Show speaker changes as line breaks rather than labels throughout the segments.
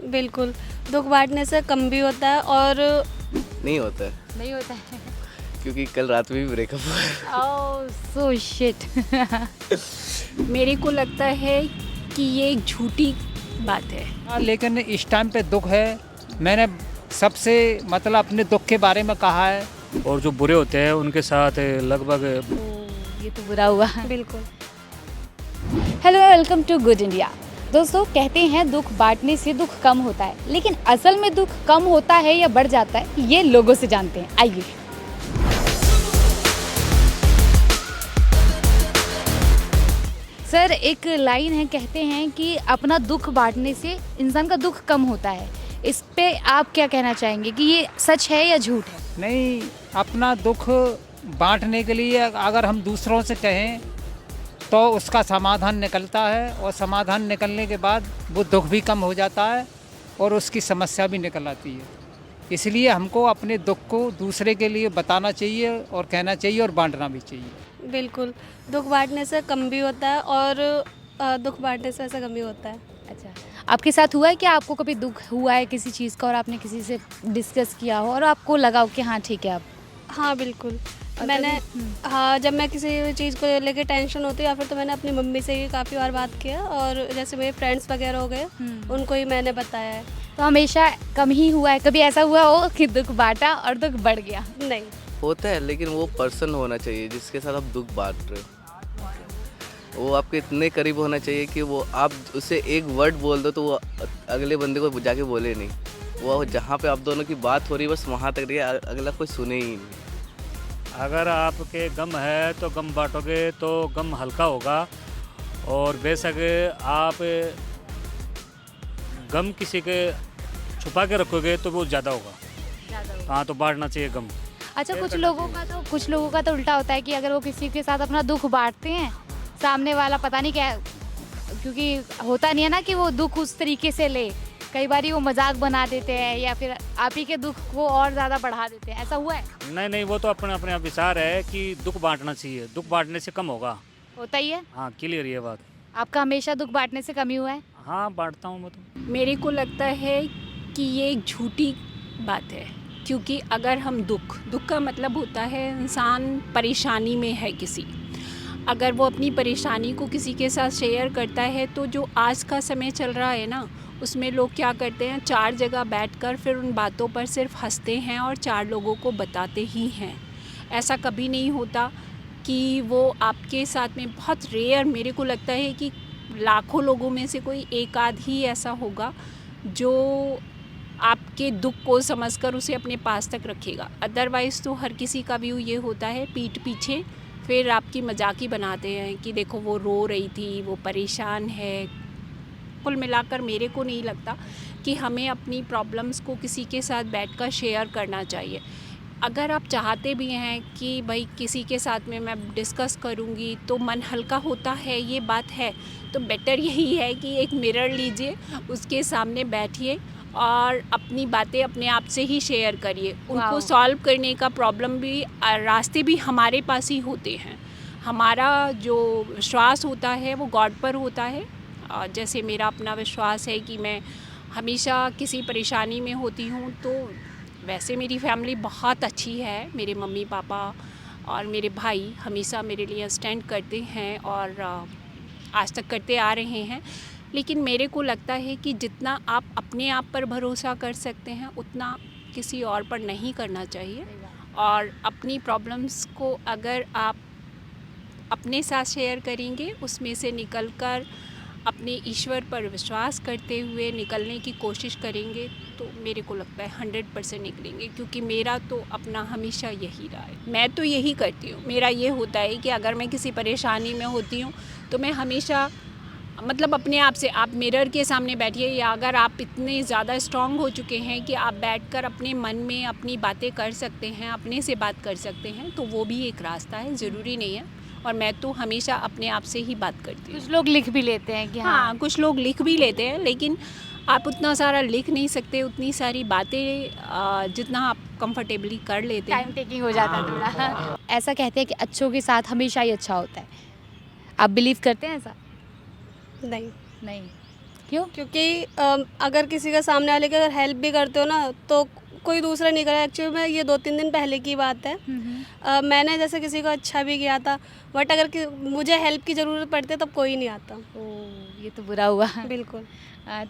बिल्कुल, दुख बांटने से कम भी होता है और
नहीं होता है
नहीं होता है।
क्योंकि कल रात में भी ब्रेकअप हुआ है।
ओह सो शिट।
मेरे को लगता है कि ये एक झूठी बात है।
हाँ, लेकिन इस टाइम पे दुख है। मैंने सबसे मतलब अपने दुख के बारे में कहा है।
और जो बुरे होते हैं उनके साथ लगभग
ये तो बुरा हुआ।
बिल्कुल।
Hello welcome to good India. दोस्तों कहते हैं दुख बांटने से दुख कम होता है, लेकिन असल में दुख कम होता है या बढ़ जाता है ये लोगों से जानते हैं। आइए। सर एक लाइन है, कहते हैं कि अपना दुख बांटने से इंसान का दुख कम होता है। इस पे आप क्या कहना चाहेंगे कि ये सच है या झूठ है?
नहीं, अपना दुख बांटने के लिए अगर हम दूसरों से कहें तो उसका समाधान निकलता है, और समाधान निकलने के बाद वो दुख भी कम हो जाता है और उसकी समस्या भी निकल आती है। इसलिए हमको अपने दुख को दूसरे के लिए बताना चाहिए और कहना चाहिए और बांटना भी चाहिए।
बिल्कुल, दुख बांटने से कम भी होता है और दुख बांटने से ऐसा कम ही होता है।
अच्छा, आपके साथ हुआ है कि आपको कभी दुख हुआ है किसी चीज़ का और आपने किसी से डिस्कस किया हो और आपको लगा हो कि हाँ ठीक है अब?
हाँ बिल्कुल,
और
मैंने
कभी-
हाँ जब मैं किसी चीज़ को लेके टेंशन होती है या फिर तो मैंने अपनी मम्मी से ही काफ़ी बार बात किया, और जैसे मेरे फ्रेंड्स वगैरह हो गए उनको ही मैंने बताया है।
तो हमेशा कम ही हुआ है? कभी ऐसा हुआ हो कि दुख बांटा और दुख बढ़ गया?
नहीं,
होता है, लेकिन वो पर्सन होना चाहिए जिसके साथ आप दुख बांट रहे हो। वो आपके इतने करीब होना चाहिए कि वो आप उसे एक वर्ड बोल दो तो वो अगले बंदे को जाके बोले नहीं। वो जहाँ पे आप दोनों की बात हो रही है बस वहाँ तक रही है, अगला कोई सुने ही नहीं।
अगर आपके गम है तो गम बांटोगे तो गम हल्का होगा, और बेशक आप गम किसी के छुपा के रखोगे तो वो ज़्यादा होगा। हाँ, तो बांटना चाहिए गम।
अच्छा, कुछ लोगों का तो उल्टा होता है कि अगर वो किसी के साथ अपना दुख बांटते हैं, सामने वाला पता नहीं क्या, क्योंकि होता नहीं है ना कि वो दुख उस तरीके से ले, कई बार वो मजाक बना देते हैं या फिर आप ही के दुख को और ज़्यादा बढ़ा देते हैं। ऐसा हुआ है?
नहीं, वो तो अपने अपने विचार है कि दुख बांटना चाहिए, दुख बांटने से कम होगा।
होता ही है।
हाँ, क्लियर ये बात।
आपका हमेशा दुख बांटने से कम ही हुआ है?
हाँ, बांटता हूँ मैं तो।
मेरे को लगता है कि ये एक झूठी बात है, क्योंकि अगर हम दुख का मतलब होता है इंसान परेशानी में है किसी, अगर वो अपनी परेशानी को किसी के साथ शेयर करता है तो जो आज का समय चल रहा है ना, उसमें लोग क्या करते हैं, चार जगह बैठकर फिर उन बातों पर सिर्फ हंसते हैं और चार लोगों को बताते ही हैं। ऐसा कभी नहीं होता कि वो आपके साथ में, बहुत रेयर, मेरे को लगता है कि लाखों लोगों में से कोई एक आध ही ऐसा होगा जो आपके दुख को समझकर उसे अपने पास तक रखेगा। अदरवाइज़ तो हर किसी का व्यू ये होता है, पीठ पीछे फिर आपकी मजाकी बनाते हैं कि देखो वो रो रही थी, वो परेशान है। कुल मिलाकर मेरे को नहीं लगता कि हमें अपनी प्रॉब्लम्स को किसी के साथ बैठकर शेयर करना चाहिए। अगर आप चाहते भी हैं कि भाई किसी के साथ में मैं डिस्कस करूँगी तो मन हल्का होता है, ये बात है, तो बेटर यही है कि एक मिरर लीजिए, उसके सामने बैठिए और अपनी बातें अपने आप से ही शेयर करिए। उनको सॉल्व करने का प्रॉब्लम भी, रास्ते भी हमारे पास ही होते हैं। हमारा जो विश्वास होता है वो गॉड पर होता है। जैसे मेरा अपना विश्वास है कि मैं हमेशा किसी परेशानी में होती हूँ, तो वैसे मेरी फैमिली बहुत अच्छी है। मेरे मम्मी पापा और मेरे भाई हमेशा मेरे लिए स्टैंड करते हैं और आज तक करते आ रहे हैं। लेकिन मेरे को लगता है कि जितना आप अपने आप पर भरोसा कर सकते हैं उतना किसी और पर नहीं करना चाहिए। और अपनी प्रॉब्लम्स को अगर आप अपने साथ शेयर करेंगे, उसमें से निकलकर अपने ईश्वर पर विश्वास करते हुए निकलने की कोशिश करेंगे, तो मेरे को लगता है 100% निकलेंगे। क्योंकि मेरा तो अपना हमेशा यही रहा है, मैं तो यही करती हूँ। मेरा ये होता है कि अगर मैं किसी परेशानी में होती हूँ तो मैं हमेशा, मतलब अपने आप से, आप मिरर के सामने बैठिए, या अगर आप इतने ज़्यादा स्ट्रॉन्ग हो चुके हैं कि आप बैठकर अपने मन में अपनी बातें कर सकते हैं, अपने से बात कर सकते हैं, तो वो भी एक रास्ता है, ज़रूरी नहीं है। और मैं तो हमेशा अपने आप से ही बात करती हूँ।
कुछ लोग लिख भी लेते हैं कि
हाँ, कुछ लोग लिख भी लेते हैं, लेकिन आप उतना सारा लिख नहीं सकते, उतनी सारी बातें जितना आप कंफर्टेबली कर लेते हैं।
टाइम टेकिंग हो जाता है थोड़ा। ऐसा कहते हैं कि अच्छों के साथ हमेशा ही अच्छा होता है। आप बिलीव करते हैं ऐसा?
नहीं,
नहीं। क्यों?
क्योंकि अगर किसी का सामने वाले की अगर हेल्प भी करते हो ना तो कोई दूसरा नहीं करे। एक्चुअली में ये 2-3 दिन पहले की बात है। मैंने जैसे किसी को अच्छा भी किया था, बट अगर मुझे हेल्प की ज़रूरत पड़ती है तब कोई नहीं आता।
ओह, ये तो बुरा हुआ।
बिल्कुल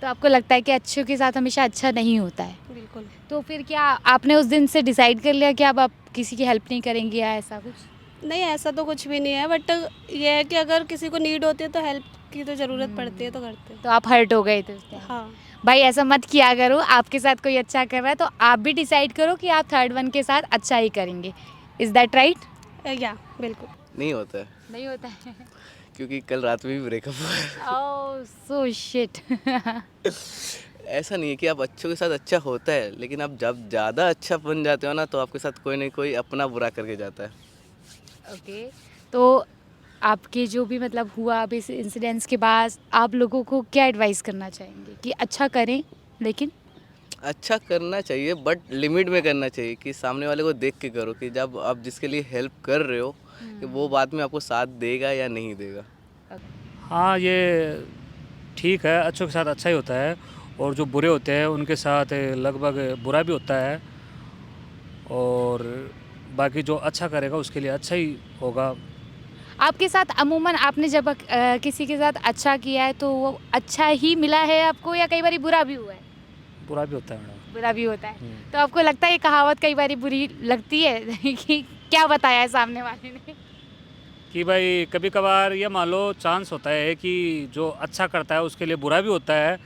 तो आपको लगता है कि अच्छों के साथ हमेशा अच्छा नहीं होता है।
बिल्कुल।
तो फिर क्या आपने उस दिन से डिसाइड कर लिया कि अब आप किसी की हेल्प नहीं करेंगी या ऐसा कुछ?
नहीं, ऐसा तो कुछ भी नहीं है, बट ये है कि अगर किसी को नीड होती है तो हेल्प की तो ज़रूरत पड़ती है तो करते हैं।
तो आप हर्ट हो गए थे उस टाइम?
हाँ।
भाई ऐसा मत किया करो, आपके साथ कोई अच्छा कर रहा है तो आप भी डिसाइड करो कि आप थर्ड वन के साथ अच्छा ही करेंगे। Is that right?
या बिल्कुल।
नहीं होता है,
नहीं होता है।
क्योंकि कल रात में भी ब्रेकअप हुआ है।
ओह सो शिट।
ऐसा नहीं है कि आप अच्छों के साथ अच्छा होता है, लेकिन आप जब ज़्यादा अच्छा बन जाते हो ना तो आपके साथ कोई ना कोई अपना बुरा करके जाता है।
ओके, तो आपके जो भी मतलब हुआ अब इस इंसिडेंट्स के बाद आप लोगों को क्या एडवाइस करना चाहेंगे कि अच्छा करें लेकिन?
अच्छा करना चाहिए बट लिमिट में करना चाहिए, कि सामने वाले को देख के करो कि जब आप जिसके लिए हेल्प कर रहे हो कि वो बाद में आपको साथ देगा या नहीं देगा।
हाँ, ये ठीक है, अच्छों के साथ अच्छा ही होता है, और जो बुरे होते हैं उनके साथ लगभग बुरा भी होता है, और बाकी जो अच्छा करेगा उसके लिए अच्छा ही होगा।
आपके साथ अमूमन आपने जब किसी के साथ अच्छा किया है तो वो अच्छा ही मिला है आपको या कई बार बुरा भी हुआ है?
बुरा भी होता है मैडम।
बुरा भी होता है। तो आपको लगता है ये कहावत कई बार बुरी लगती है कि क्या बताया है सामने वाले ने?
कि भाई कभी कभार ये मान लो चांस होता है कि जो अच्छा करता है उसके लिए बुरा भी होता है,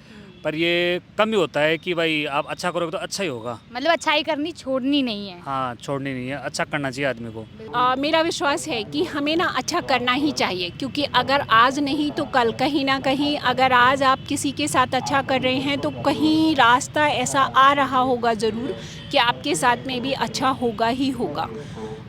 पर ये कम ही होता है कि भाई आप अच्छा करोगे तो अच्छा ही होगा।
मतलब अच्छाई करनी छोड़नी नहीं है।
हाँ, छोड़नी नहीं है, अच्छा करना चाहिए आदमी को।
मेरा विश्वास है कि हमें ना अच्छा करना ही चाहिए, क्योंकि अगर आज नहीं तो कल कहीं ना कहीं अगर आज आप किसी के साथ अच्छा कर रहे हैं तो कहीं रास्ता ऐसा आ रहा होगा ज़रूर कि आपके साथ में भी अच्छा होगा ही होगा।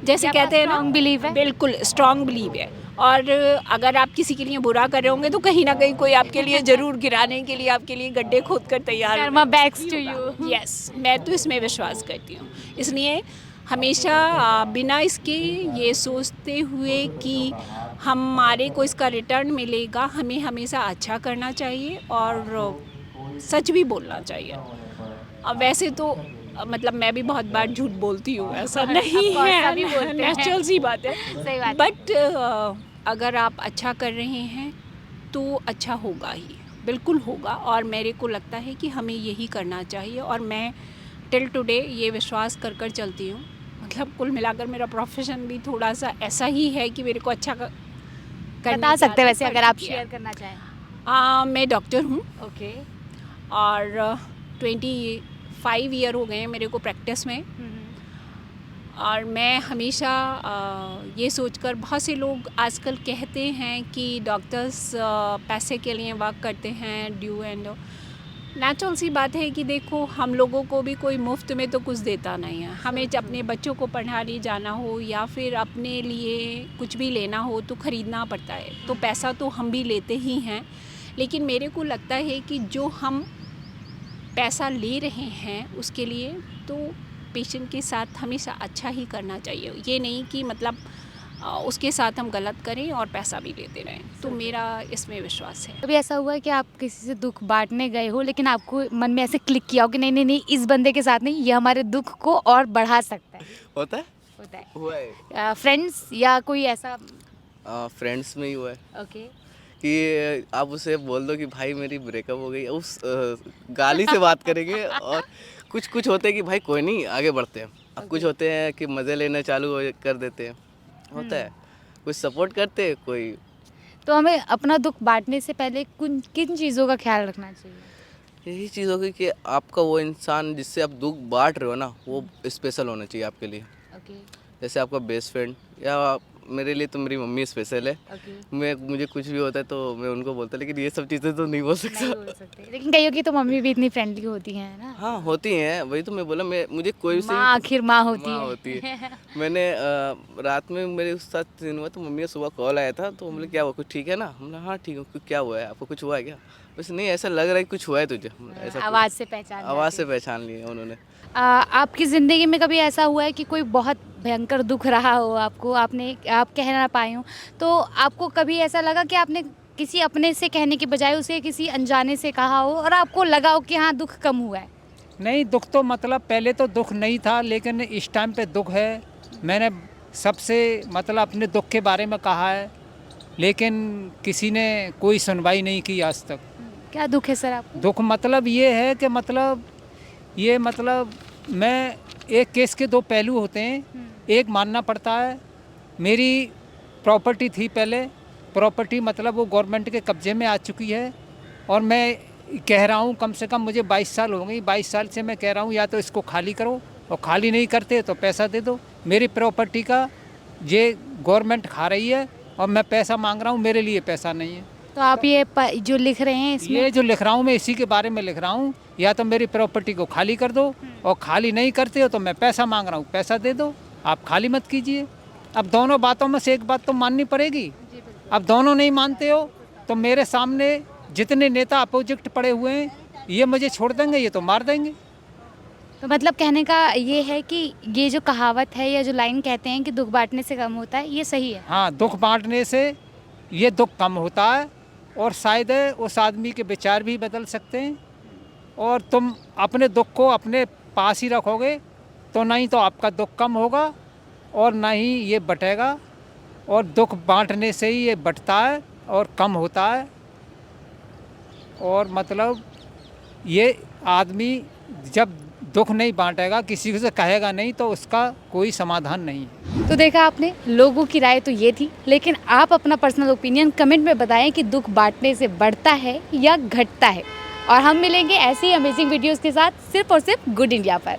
जैसे
ये आपका
कहते हैं ना,
strong belief है?
बिल्कुल स्ट्रॉन्ग बिलीव है। और अगर आप किसी के लिए बुरा कर रहे होंगे तो कहीं ना कहीं कोई आपके लिए ज़रूर गिराने के लिए आपके लिए गड्ढे खोद कर तैयार
Karma backs to you.
Yes, मैं तो इसमें विश्वास करती हूँ। इसलिए हमेशा बिना इसके ये सोचते हुए कि हमारे को इसका रिटर्न मिलेगा, हमें हमेशा अच्छा करना चाहिए और सच भी बोलना चाहिए। अब वैसे तो मतलब मैं भी बहुत बार झूठ बोलती हूँ, ऐसा नहीं
Of course,
है,
सभी बोलते हैं।
नेचुरल सी बात है।
सही बात है।
बट अगर आप अच्छा कर रहे हैं तो अच्छा होगा ही, बिल्कुल होगा। और मेरे को लगता है कि हमें यही करना चाहिए, और मैं टिल टुडे ये विश्वास कर कर चलती हूँ। मतलब कुल मिलाकर मेरा प्रोफेशन भी थोड़ा सा ऐसा ही है कि मेरे को अच्छा करना
बता सकते हैं वैसे
चाहती
अगर आप
हूँ।
शेयर करना चाहें।
मैं डॉक्टर हूँ
ओके।
और 25 ईयर हो गए हैं मेरे को प्रैक्टिस में। और मैं हमेशा ये सोचकर, बहुत से लोग आजकल कहते हैं कि डॉक्टर्स पैसे के लिए वर्क करते हैं, ड्यू एंड नेचुरल सी बात है कि देखो, हम लोगों को भी कोई मुफ्त में तो कुछ देता नहीं है। हमें जब अपने बच्चों को पढ़ाने जाना हो या फिर अपने लिए कुछ भी लेना हो तो ख़रीदना पड़ता है, तो पैसा तो हम भी लेते ही हैं। लेकिन मेरे को लगता है कि जो हम पैसा ले रहे हैं उसके लिए तो पेशेंट के साथ हमेशा अच्छा ही करना चाहिए। ये नहीं कि मतलब उसके साथ हम गलत करें और पैसा भी लेते रहें। तो मेरा इसमें विश्वास है।
कभी ऐसा हुआ है कि आप किसी से दुख बांटने गए हो लेकिन आपको मन में ऐसे क्लिक किया हो कि नहीं नहीं नहीं, इस बंदे के साथ नहीं, ये हमारे दुख को और बढ़ा सकता है?
होता है,
होता है।
हुआ है।
फ्रेंड्स या कोई ऐसा?
फ्रेंड्स में ही हुआ है
ओके।
कि आप उसे बोल दो कि भाई मेरी ब्रेकअप हो गई, उस गाली से बात करेंगे। और कुछ कुछ होते हैं कि भाई कोई नहीं, आगे बढ़ते हैं। अब कुछ होते हैं कि मज़े लेना चालू कर देते हैं, होता है। कुछ सपोर्ट करते हैं, कोई।
तो हमें अपना दुख बांटने से पहले किन चीज़ों का ख्याल रखना चाहिए?
यही चीज़ होगी कि आपका वो इंसान जिससे आप दुख बांट रहे हो ना, वो स्पेशल होना चाहिए आपके लिए।
ओके।
जैसे आपका बेस्ट फ्रेंड, या मेरे लिए तो मेरी मम्मी स्पेशल है।
ओके।
मुझे कुछ भी होता है तो मैं उनको बोलता, लेकिन ये सब चीज़ें तो नहीं बोल सकता।
नहीं बोल सकते, लेकिन कईयों की तो मम्मी भी इतनी फ्रेंडली होती हैं ना।
हाँ, होती हैं, वही तो मैं बोला। मुझे कोई से
माँ आखिर माँ होती
माँ
है।
होती है। मैंने रात में मेरे उस साथ सीन हुआ तो मम्मी का सुबह कॉल आया था, तो बोले क्या हुआ, कुछ ठीक है ना? हमने हाँ ठीक है। क्या हुआ है आपको, कुछ हुआ है क्या? वैसे नहीं, ऐसा लग रहा है कि कुछ हुआ है तुझे। ऐसा कुछ-
आवाज़ से पहचान
आवाज़
जाती
से पहचान लिया उन्होंने।
है। आपकी ज़िंदगी में कभी ऐसा हुआ है कि कोई बहुत भयंकर दुख रहा हो आपको, आप कह ना पाए हो, तो आपको कभी ऐसा लगा कि आपने किसी अपने से कहने के बजाय उसे किसी अनजाने से कहा हो और आपको लगा हो कि हाँ दुख कम हुआ है?
नहीं, दुख तो मतलब पहले तो दुख नहीं था, लेकिन इस टाइम पे दुख है। मैंने सबसे मतलब अपने दुख के बारे में कहा है, लेकिन किसी ने कोई सुनवाई नहीं की आज तक।
क्या दुख है सर आपको?
दुख मतलब ये है कि मैं एक केस के दो पहलू होते हैं। एक मानना पड़ता है, मेरी प्रॉपर्टी थी पहले, प्रॉपर्टी मतलब वो गवर्नमेंट के कब्जे में आ चुकी है, और मैं कह रहा हूँ कम से कम मुझे 22 साल हो गई। 22 साल से मैं कह रहा हूँ या तो इसको खाली करो, और खाली नहीं करते तो पैसा दे दो। मेरी प्रॉपर्टी का ये गवर्नमेंट खा रही है और मैं पैसा मांग रहा हूँ, मेरे लिए पैसा नहीं है।
तो आप ये जो लिख रहे हैं इसमें,
ये जो लिख रहा हूँ मैं इसी के बारे में लिख रहा हूँ, या तो मेरी प्रॉपर्टी को खाली कर दो, और खाली नहीं करते हो तो मैं पैसा मांग रहा हूँ, पैसा दे दो, आप खाली मत कीजिए। अब दोनों बातों में से एक बात तो माननी पड़ेगी। अब दोनों नहीं मानते हो तो मेरे सामने जितने नेता अपोजिट पड़े हुए हैं, ये मुझे छोड़ देंगे, ये तो मार देंगे।
तो मतलब कहने का ये है कि ये जो कहावत है या जो लाइन कहते हैं कि दुख बांटने से कम होता है, ये सही है?
हाँ, दुख बांटने से ये दुख कम होता है, और शायद उस आदमी के विचार भी बदल सकते हैं, और तुम अपने दुख को अपने पास ही रखोगे तो नहीं तो आपका दुख कम होगा और ना ही ये बटेगा। और दुख बांटने से ही ये बटता है और कम होता है। और मतलब ये आदमी जब दुख नहीं बांटेगा, किसी से कहेगा नहीं, तो उसका कोई समाधान नहीं है।
तो देखा आपने, लोगों की राय तो ये थी, लेकिन आप अपना पर्सनल ओपिनियन कमेंट में बताएं कि दुख बांटने से बढ़ता है या घटता है। और हम मिलेंगे ऐसी अमेजिंग वीडियोस के साथ सिर्फ और सिर्फ गुड इंडिया पर।